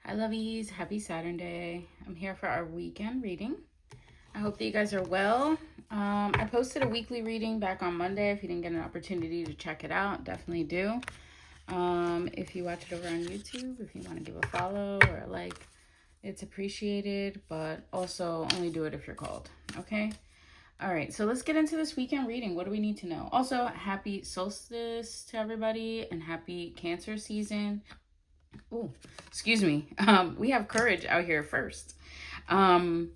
Hi, lovies. Happy Saturday. I'm here for our weekend reading. I hope that you guys are well. I posted a weekly reading back on Monday. If you didn't get an opportunity to check it out, definitely do. If you watch it over on YouTube, if you want to give a follow or a like, it's appreciated, but also only do it if you're called, okay? All right, so let's get into this weekend reading. What do we need to know? Also, happy solstice to everybody and happy Cancer season. Oh, excuse me. We have courage out here first. Let's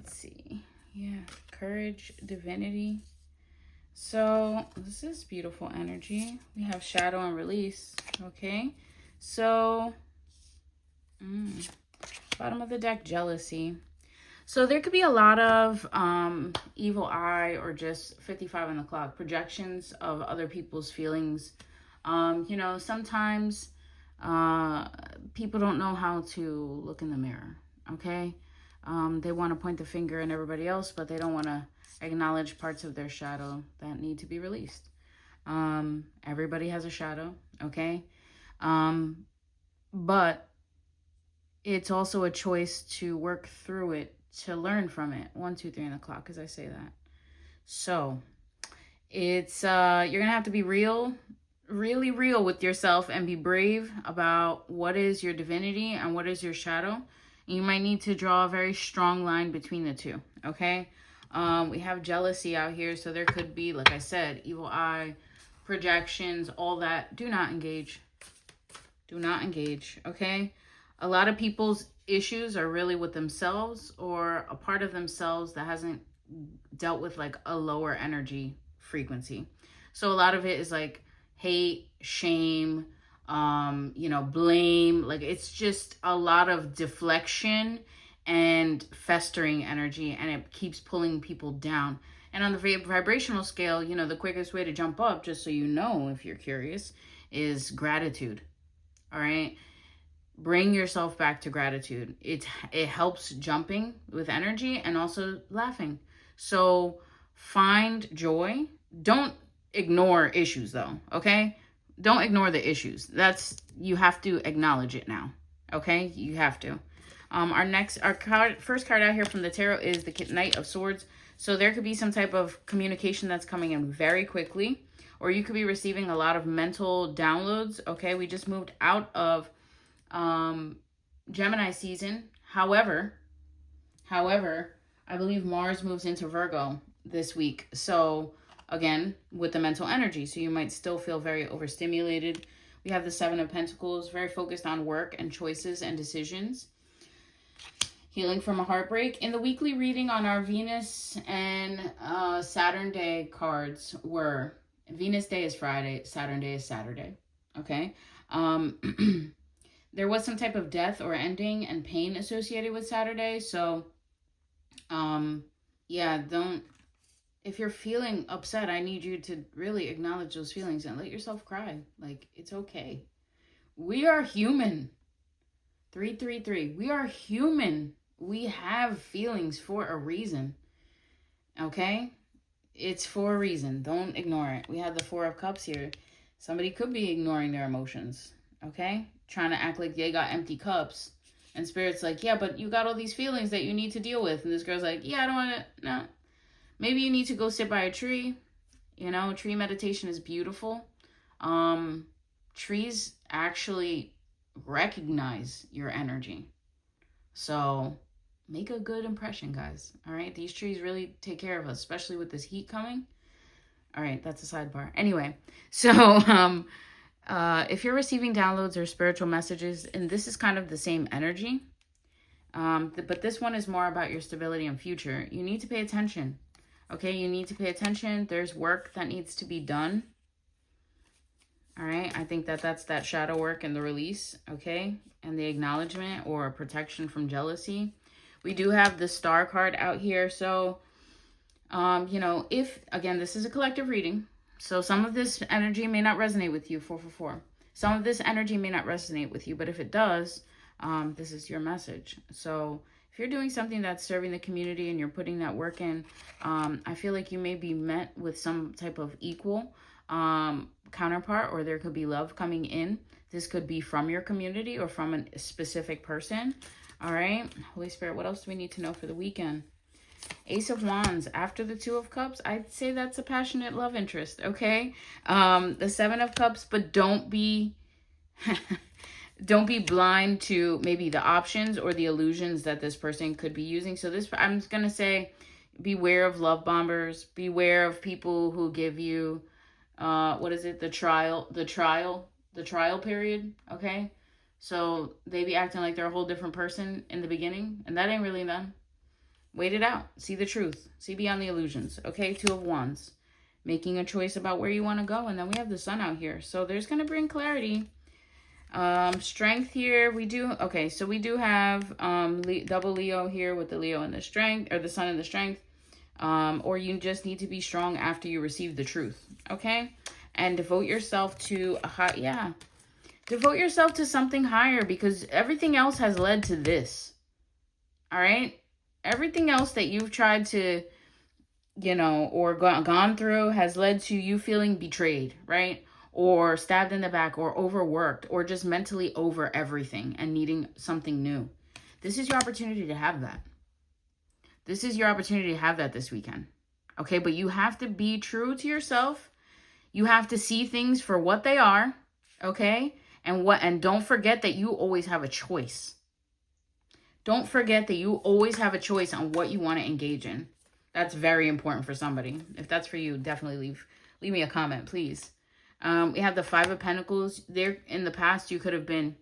see. Yeah, courage, divinity. So this is beautiful energy. We have shadow and release. Okay, so bottom of the deck, jealousy. So there could be a lot of evil eye or just 55 on the clock projections of other people's feelings. Sometimes people don't know how to look in the mirror, okay? They want to point the finger at everybody else, but they don't want to acknowledge parts of their shadow that need to be released. Everybody has a shadow, okay? But it's also a choice to work through it, to learn from it. 1, 2, 3 on the clock, as I say that. So it's you're gonna have to be really real with yourself and be brave about what is your divinity and what is your shadow. You might need to draw a very strong line between the two, okay? We have jealousy out here, so there could be, like I said, evil eye, projections, all that. Do not engage. Do not engage, okay? A lot of people's issues are really with themselves or a part of themselves that hasn't dealt with like a lower energy frequency. So a lot of it is like hate, shame, blame. Like it's just a lot of deflection and festering energy, and it keeps pulling people down. And on the vibrational scale, the quickest way to jump up, just so you know if you're curious, is gratitude. All right? Bring yourself back to gratitude. It helps jumping with energy and also laughing. So find joy. Don't ignore issues though, okay? Don't ignore the issues. You have to acknowledge it now, okay? You have to. First card out here from the tarot is the Knight of Swords. So there could be some type of communication that's coming in very quickly, or you could be receiving a lot of mental downloads, okay? We just moved out of Gemini season. However, I believe Mars moves into Virgo this week. So again, with the mental energy, so you might still feel very overstimulated. We have the Seven of Pentacles, very focused on work and choices and decisions. Healing from a heartbreak. In the weekly reading on our Venus and Saturn day cards were Venus day is Friday, Saturn day is Saturday. Okay. There was some type of death or ending and pain associated with Saturday. So, if you're feeling upset, I need you to really acknowledge those feelings and let yourself cry. Like, it's okay. We are human. 333. We are human. We have feelings for a reason. Okay? It's for a reason. Don't ignore it. We have the Four of Cups here. Somebody could be ignoring their emotions. Okay? Trying to act like they got empty cups. And Spirit's like, yeah, but you got all these feelings that you need to deal with. And this girl's like, yeah, I don't want to. No. Maybe you need to go sit by a tree. Tree meditation is beautiful. Trees actually recognize your energy. So make a good impression, guys. All right? These trees really take care of us, especially with this heat coming. All right, that's a sidebar. Anyway, so if you're receiving downloads or spiritual messages, and this is kind of the same energy, but this one is more about your stability and future, you need to pay attention. Okay, you need to pay attention. There's work that needs to be done. All right, I think that's that shadow work and the release, okay, and the acknowledgement or protection from jealousy. We do have the Star card out here. So, if, again, this is a collective reading, so some of this energy may not resonate with you, 444. Some of this energy may not resonate with you, but if it does, this is your message. So if you're doing something that's serving the community and you're putting that work in, I feel like you may be met with some type of equal counterpart, or there could be love coming in. This could be from your community or from a specific person. All right. Holy Spirit, what else do we need to know for the weekend? Ace of Wands. After the Two of Cups, I'd say that's a passionate love interest, okay? The Seven of Cups, but don't be don't be blind to maybe the options or the illusions that this person could be using. So this, I'm just going to say, beware of love bombers. Beware of people who give you, what is it? The trial period, okay? So they be acting like they're a whole different person in the beginning, and that ain't really them. Wait it out. See the truth. See beyond the illusions. Okay, Two of Wands. Making a choice about where you want to go. And then we have the Sun out here. So there's going to bring clarity. Strength here. We do. Okay, so we do have double Leo here with the Leo and the strength. Or the Sun and the strength. Or you just need to be strong after you receive the truth. Okay? And devote yourself to a high... Yeah. Devote yourself to something higher. Because everything else has led to this. All right? Everything else that you've tried to, you know, or gone through has led to you feeling betrayed, right? Or stabbed in the back, or overworked, or just mentally over everything and needing something new. This is your opportunity to have that. This is your opportunity to have that this weekend. Okay, but you have to be true to yourself. You have to see things for what they are, okay? And don't forget that you always have a choice. Don't forget that you always have a choice on what you want to engage in. That's very important for somebody. If that's for you, definitely leave me a comment, please. We have the Five of Pentacles. There in the past, you could have been,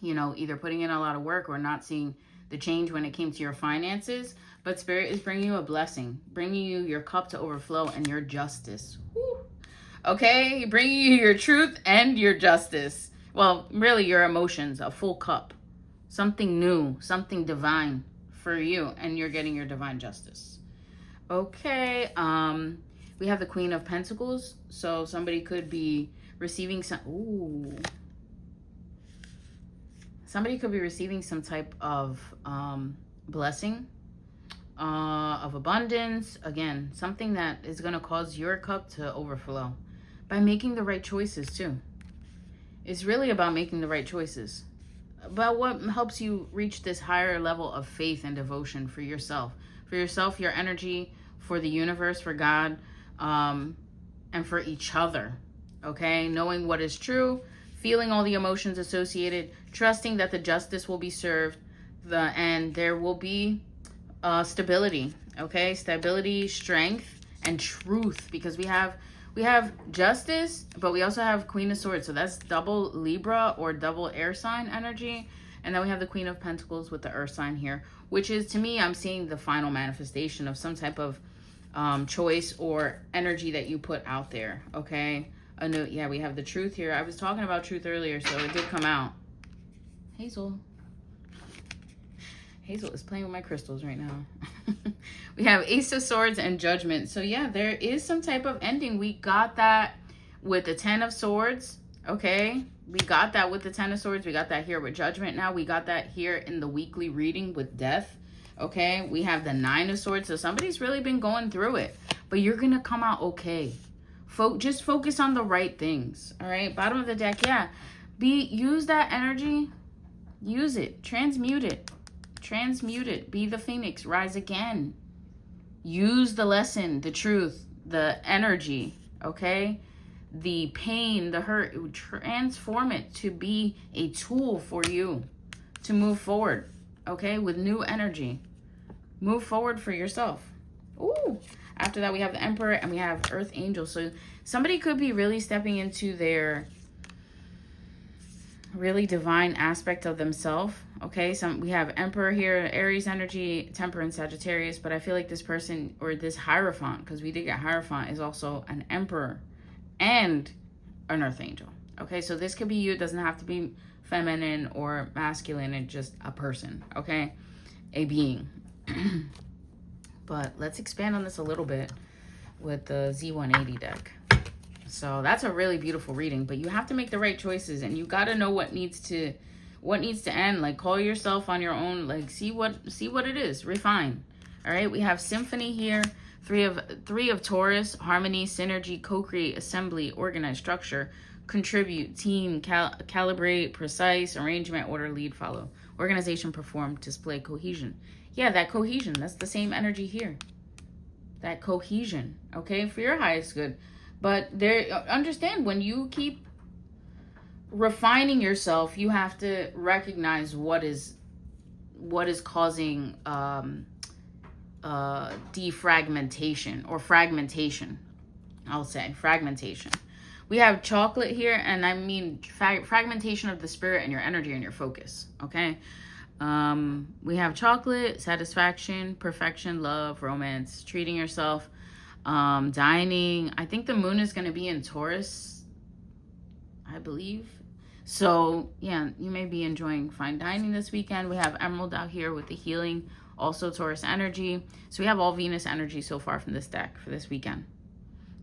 you know, either putting in a lot of work or not seeing the change when it came to your finances. But Spirit is bringing you a blessing, bringing you your cup to overflow and your justice. Woo. Okay, bringing you your truth and your justice. Well, really your emotions, a full cup. Something new, something divine for you, and you're getting your divine justice. Okay, we have the Queen of Pentacles. So somebody could be receiving somebody could be receiving some type of blessing, of abundance. Again, something that is going to cause your cup to overflow by making the right choices too. It's really about making the right choices. About what helps you reach this higher level of faith and devotion for yourself, your energy, for the universe, for God, and for each other. Okay, knowing what is true, feeling all the emotions associated, trusting that the justice will be served, and there will be stability. Okay, stability, strength, and truth, because we have justice, but we also have Queen of Swords. So that's double Libra or double air sign energy. And then we have the Queen of Pentacles with the earth sign here, which is, to me, I'm seeing the final manifestation of some type of choice or energy that you put out there. Okay. Yeah, we have the truth here. I was talking about truth earlier, so it did come out. Hazel is playing with my crystals right now. We have Ace of Swords and Judgment. So yeah, there is some type of ending. We got that with the Ten of Swords. Okay. We got that with the Ten of Swords. We got that here with Judgment. Now we got that here in the weekly reading with Death. Okay. We have the Nine of Swords. So somebody's really been going through it, but you're going to come out okay. Just focus on the right things. All right. Bottom of the deck. Yeah. Use that energy. Use it. Transmute it. Transmute it. Be the phoenix. Rise again. Use the lesson, the truth, the energy, okay? The pain, the hurt. Transform it to be a tool for you to move forward, okay? With new energy. Move forward for yourself. Ooh. After that, we have the Emperor and we have Earth Angel. So somebody could be really stepping into their really divine aspect of themselves. Okay, we have Emperor here, Aries energy, Temperance, Sagittarius, but I feel like this person, or this Hierophant, because we did get Hierophant, is also an Emperor and an Earth Angel. Okay, so this could be you. It doesn't have to be feminine or masculine. It's just a person, okay? A being. But let's expand on this a little bit with the Z180 deck. So that's a really beautiful reading, but you have to make the right choices, and you got to know what needs to end. Like, call yourself on your own, like see what it is, refine. All right, we have Symphony here, Three of Taurus, harmony, synergy, co-create, assembly, organize, structure, contribute, team, calibrate, precise, arrangement, order, lead, follow, organization, perform, display, cohesion. Yeah, that cohesion, that's the same energy here. That cohesion, okay, for your highest good. But there, understand, when you keep refining yourself, you have to recognize what is causing defragmentation or fragmentation. I'll say fragmentation. We have chocolate here, and I mean fragmentation of the spirit and your energy and your focus, okay? We have chocolate, satisfaction, perfection, love, romance, treating yourself, dining. I think the moon is going to be in Taurus, I believe. So, yeah, you may be enjoying fine dining this weekend. We have Emerald out here with the healing, also Taurus energy. So we have all Venus energy so far from this deck for this weekend.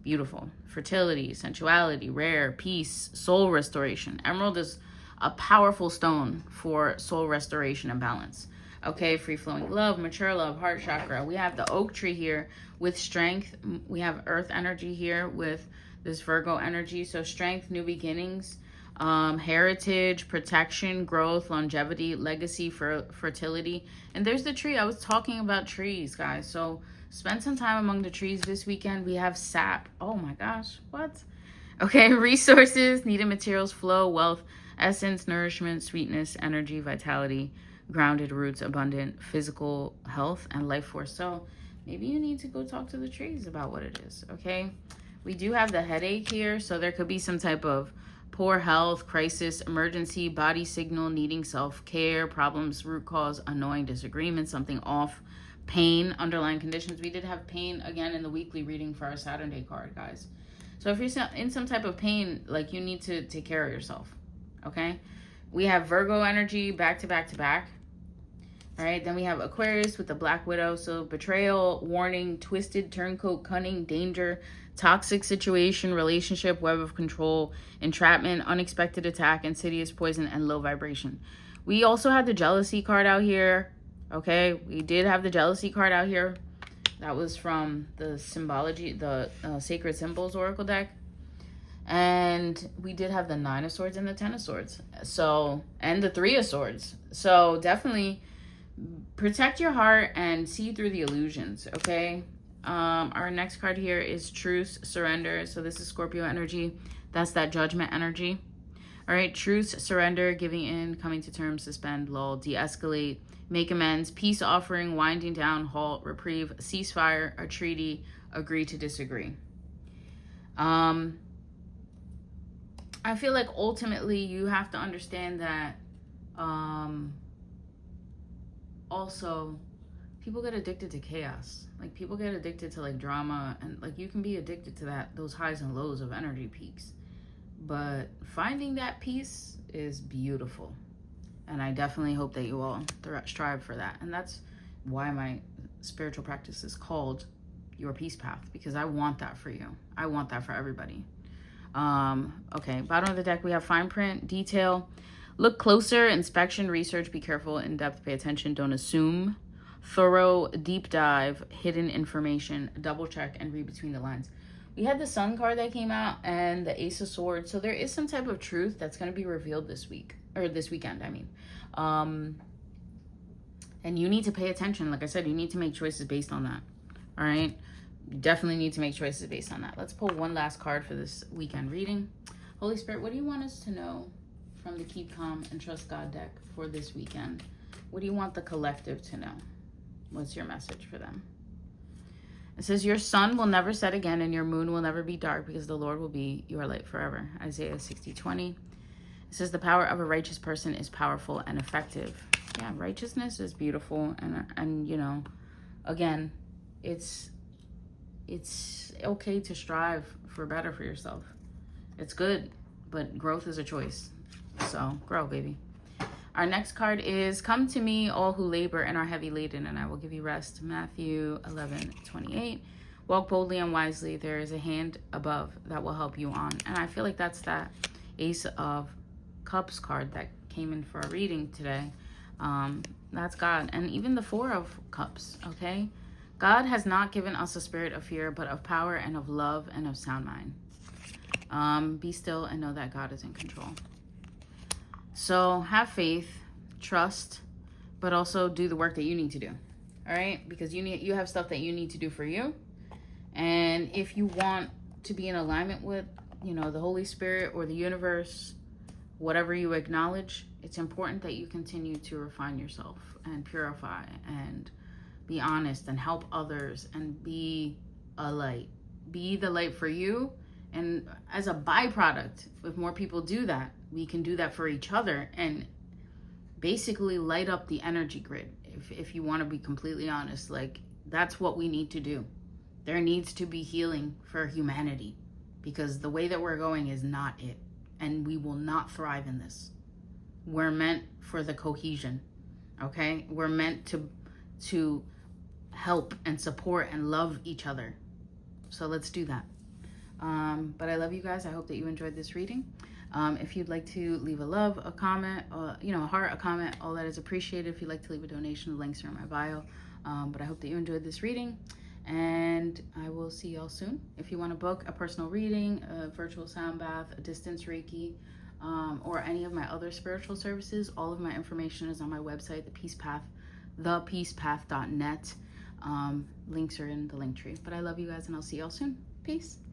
Beautiful. Fertility, sensuality, rare, peace, soul restoration. Emerald is a powerful stone for soul restoration and balance. Okay, free-flowing love, mature love, heart chakra. We have the oak tree here with strength. We have earth energy here with this Virgo energy. So strength, new beginnings, heritage, protection, growth, longevity, legacy, fertility. And there's the tree. I was talking about trees, guys. So spend some time among the trees this weekend. We have sap. Oh my gosh, what? Okay, resources, needed materials, flow, wealth, essence, nourishment, sweetness, energy, vitality, grounded roots, abundant physical health, and life force. So maybe you need to go talk to the trees about what it is, okay? We do have the headache here, so there could be some type of poor health, crisis, emergency, body signal, needing self-care, problems, root cause, annoying disagreement, something off, pain, underlying conditions. We did have pain again in the weekly reading for our Saturday card, guys. So if you're in some type of pain, like, you need to take care of yourself, okay? We have Virgo energy back to back to back. All right, then we have Aquarius with the Black Widow. So betrayal, warning, twisted, turncoat, cunning, danger, toxic situation, relationship, web of control, entrapment, unexpected attack, insidious poison, and low vibration. We also had the jealousy card out here. Okay, we did have the jealousy card out here. That was from the symbology, the Sacred Symbols Oracle deck. And we did have the 9 of Swords and the 10 of Swords. So, and the 3 of Swords. So definitely protect your heart and see through the illusions, okay? Our next card here is Truce, Surrender. So this is Scorpio energy. That's that judgment energy. All right, truce, surrender, giving in, coming to terms, suspend, lull, de-escalate, make amends, peace offering, winding down, halt, reprieve, ceasefire, a treaty, agree to disagree. I feel like ultimately you have to understand that also people get addicted to chaos. Like, people get addicted to like drama, and like you can be addicted to those highs and lows of energy peaks. But finding that peace is beautiful. And I definitely hope that you all strive for that. And that's why my spiritual practice is called Your Peace Path, because I want that for you. I want that for everybody. Okay, bottom of the deck, we have fine print, detail, look closer, inspection, research, be careful, in-depth, pay attention, don't assume, thorough, deep dive, hidden information, double check, and read between the lines. We had the Sun card that came out and the Ace of Swords. So there is some type of truth that's going to be revealed this week, or this weekend, I mean. And you need to pay attention. Like I said, you need to make choices based on that. All right? You definitely need to make choices based on that. Let's pull one last card for this weekend reading. Holy Spirit, what do you want us to know from the Keep Calm and Trust God deck for this weekend? What do you want the collective to know? What's your message for them? It says, your sun will never set again and your moon will never be dark, because the Lord will be your light forever. Isaiah 60:20. It says, the power of a righteous person is powerful and effective. Yeah, righteousness is beautiful. And you know, again, it's okay to strive for better for yourself. It's good, but growth is a choice. So grow, baby. Our next card is, come to me, all who labor and are heavy laden, and I will give you rest. Matthew 11:28. Walk boldly and wisely. There is a hand above that will help you on. And I feel like that's that Ace of Cups card that came in for a reading today. That's God. And even the 4 of Cups, okay? God has not given us a spirit of fear, but of power and of love and of sound mind. Be still and know that God is in control. So have faith, trust, but also do the work that you need to do. All right? Because you have stuff that you need to do for you. And if you want to be in alignment with, the Holy Spirit or the universe, whatever you acknowledge, it's important that you continue to refine yourself and purify and be honest and help others and be a light. Be the light for you. And as a byproduct, if more people do that, we can do that for each other and basically light up the energy grid. If you want to be completely honest, like, that's what we need to do. There needs to be healing for humanity, because the way that we're going is not it. And we will not thrive in this. We're meant for the cohesion, okay? We're meant to help and support and love each other. So let's do that. But I love you guys. I hope that you enjoyed this reading. If you'd like to leave a love, a comment, a heart, a comment, all that is appreciated. If you'd like to leave a donation, the links are in my bio. But I hope that you enjoyed this reading, and I will see y'all soon. If you want to book a personal reading, a virtual sound bath, a distance Reiki, or any of my other spiritual services, all of my information is on my website, thepeacepath.net. Links are in the link tree. But I love you guys, and I'll see y'all soon. Peace.